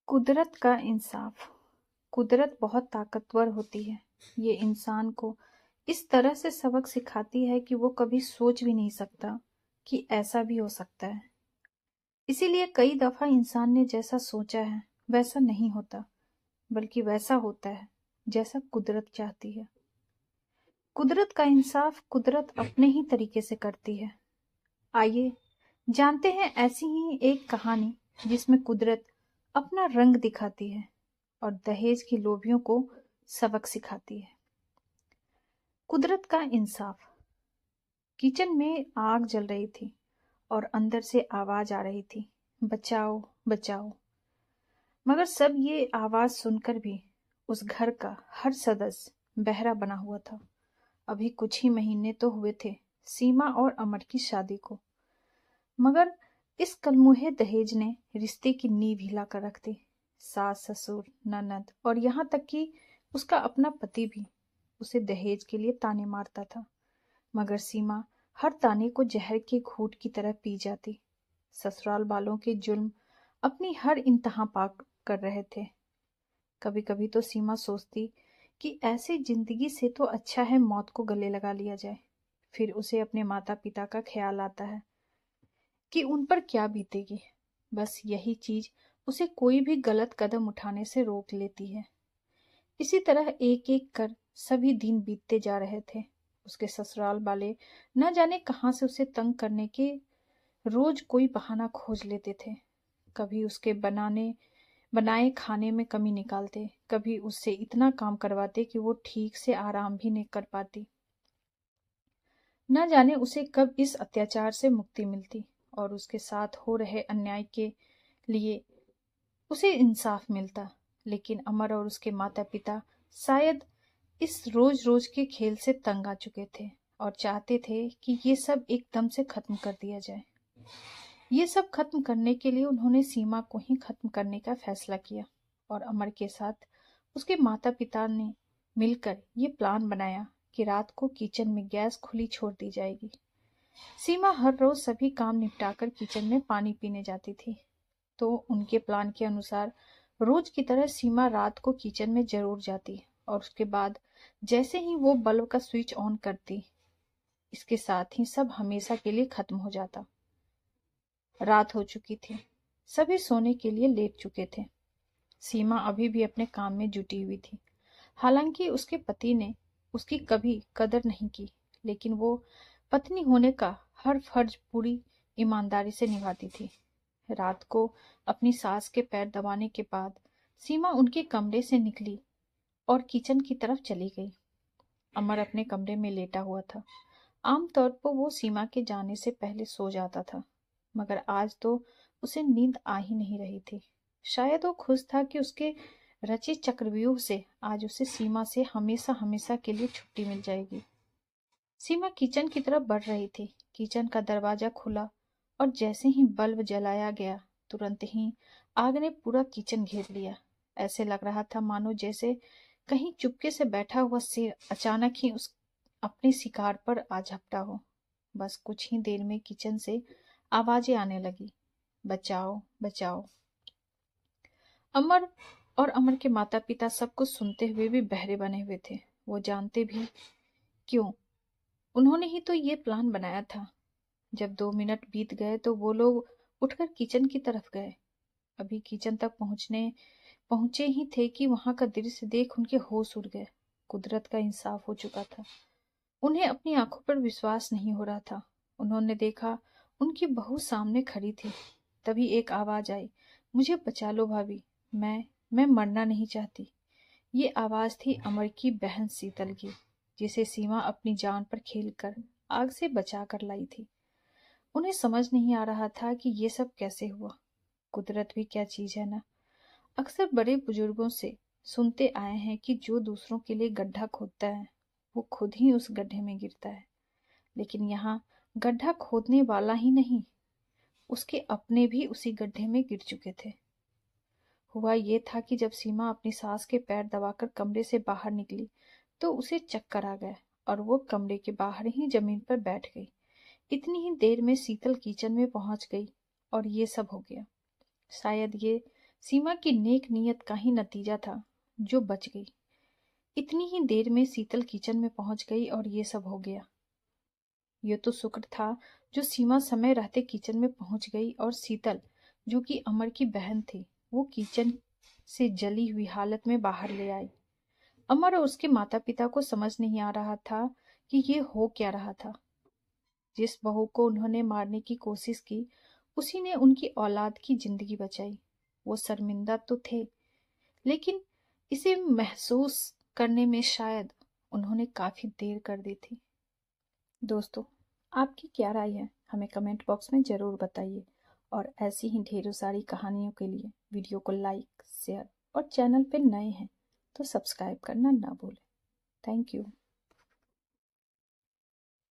कुदरत का इंसाफ। कुदरत बहुत ताकतवर होती है। ये इंसान को इस तरह से सबक सिखाती है कि वो कभी सोच भी नहीं सकता कि ऐसा भी हो सकता है। इसीलिए कई दफा इंसान ने जैसा सोचा है वैसा नहीं होता, बल्कि वैसा होता है जैसा कुदरत चाहती है। कुदरत का इंसाफ कुदरत अपने ही तरीके से करती है। आइए जानते हैं ऐसी ही एक कहानी जिसमें कुदरत अपना रंग दिखाती है और दहेज की लोभियों को सबक सिखाती है। कुदरत का इंसाफ। किचन में आग जल रही थी और अंदर से आवाज आ रही थी, बचाओ बचाओ। मगर सब ये आवाज सुनकर भी उस घर का हर सदस्य बहरा बना हुआ था। अभी कुछ ही महीने तो हुए थे सीमा और अमर की शादी को, मगर इस कलमुहे दहेज ने रिश्ते की नींव हिला कर रख दी। सास ससुर ननद और यहाँ तक कि उसका अपना पति भी उसे दहेज के लिए ताने मारता था, मगर सीमा हर ताने को जहर के घूंट की तरह पी जाती। ससुराल वालों के जुल्म अपनी हर इंतहा पार कर रहे थे। कभी कभी तो सीमा सोचती कि ऐसी जिंदगी से तो अच्छा है मौत को गले लगा लिया जाए। फिर उसे अपने माता पिता का ख्याल आता है कि उन पर क्या बीतेगी। बस यही चीज उसे कोई भी गलत कदम उठाने से रोक लेती है। इसी तरह एक एक कर सभी दिन बीतते जा रहे थे। उसके ससुराल वाले न जाने कहां से उसे तंग करने के रोज कोई बहाना खोज लेते थे। कभी उसके बनाए खाने में कमी निकालते, कभी उससे इतना काम करवाते कि वो ठीक से आराम भी नहीं कर पाती। न जाने उसे कब इस अत्याचार से मुक्ति मिलती और उसके साथ हो रहे अन्याय के लिए उसे इंसाफ मिलता। लेकिन अमर और उसके माता पिता शायद इस रोज रोज के खेल से तंग आ चुके थे और चाहते थे कि ये सब एकदम से खत्म कर दिया जाए। ये सब खत्म करने के लिए उन्होंने सीमा को ही खत्म करने का फैसला किया और अमर के साथ उसके माता पिता ने मिलकर ये प्लान बनाया कि रात को किचन में गैस खुली छोड़ दी जाएगी। सीमा हर रोज सभी काम निपटाकर किचन में पानी पीने जाती थी, तो उनके प्लान के अनुसार रोज की तरह सीमा रात को किचन में जरूर जाती और उसके बाद जैसे ही वो बल्ब का स्विच ऑन करती, इसके साथ ही सब हमेशा के लिए खत्म हो जाता। रात हो चुकी थी, सभी सोने के लिए लेट चुके थे। सीमा अभी भी अपने काम में जुटी हुई थी। हालांकि उसके पति ने उसकी कभी कदर नहीं की, लेकिन वो पत्नी होने का हर फर्ज पूरी ईमानदारी से निभाती थी। रात को अपनी सास के पैर दबाने के बाद सीमा उनके कमरे से निकली और किचन की तरफ चली गई। अमर अपने कमरे में लेटा हुआ था। आमतौर पर वो सीमा के जाने से पहले सो जाता था, मगर आज तो उसे नींद आ ही नहीं रही थी। शायद वो खुश था कि उसके रचित चक्रव्यूह से आज उसे सीमा से हमेशा हमेशा के लिए छुट्टी मिल जाएगी। सीमा किचन की तरफ बढ़ रही थी। किचन का दरवाजा खुला और जैसे ही बल्ब जलाया गया, तुरंत ही आग ने पूरा किचन घेर लिया। ऐसे लग रहा था मानो जैसे कहीं चुपके से बैठा हुआ शेर अचानक ही उस अपने शिकार पर आ झपटा हो। बस कुछ ही देर में किचन से आवाजें आने लगी, बचाओ बचाओ। अमर और अमर के माता पिता सब कुछ सुनते हुए भी बहरे बने हुए थे। वो जानते भी क्यों, उन्होंने ही तो ये प्लान बनाया था। जब 2 मिनट बीत गए तो वो लोग उठकर किचन की तरफ गए। अभी किचन तक पहुंचे ही थे कि वहां का दृश्य देख उनके होश उड़ गए। कुदरत का इंसाफ हो चुका था। उन्हें अपनी आंखों पर विश्वास नहीं हो रहा था। उन्होंने देखा उनकी बहू सामने खड़ी थी। तभी एक आवाज आई, मुझे बचा लो भाभी, मैं मरना नहीं चाहती। ये आवाज थी अमर की बहन शीतल की, जिसे सीमा अपनी जान पर खेलकर आग से बचा कर लाई थी। उन्हें समझ नहीं आ रहा था कि ये सब कैसे हुआ। कुदरत भी क्या चीज है ना। अक्सर बड़े बुजुर्गों से सुनते आए हैं कि जो दूसरों के लिए गड्ढा खोदता है वो खुद ही उस गड्ढे में गिरता है। लेकिन यहाँ गड्ढा खोदने वाला ही नहीं, उसके अपने भी उसी गड्ढे में गिर चुके थे। हुआ ये था कि जब सीमा अपनी सास के पैर दबाकर कमरे से बाहर निकली तो उसे चक्कर आ गया और वो कमरे के बाहर ही जमीन पर बैठ गई। इतनी ही देर में शीतल किचन में पहुंच गई और ये सब हो गया। शायद ये सीमा की नेक नीयत का ही नतीजा था जो बच गई। इतनी ही देर में शीतल किचन में पहुंच गई और ये सब हो गया। ये तो शुक्र था जो सीमा समय रहते किचन में पहुंच गई और शीतल, जो कि अमर की बहन थी, वो किचन से जली हुई हालत में बाहर ले आई। अमर और उसके माता पिता को समझ नहीं आ रहा था कि ये हो क्या रहा था। जिस बहू को उन्होंने मारने की कोशिश की, उसी ने उनकी औलाद की जिंदगी बचाई। वो शर्मिंदा तो थे, लेकिन इसे महसूस करने में शायद उन्होंने काफी देर कर दी थी। दोस्तों, आपकी क्या राय है हमें कमेंट बॉक्स में ज़रूर बताइए। और ऐसी ही ढेरों सारी कहानियों के लिए वीडियो को लाइक, शेयर और चैनल पे नए हैं तो सब्सक्राइब करना ना भूलें। Thank you.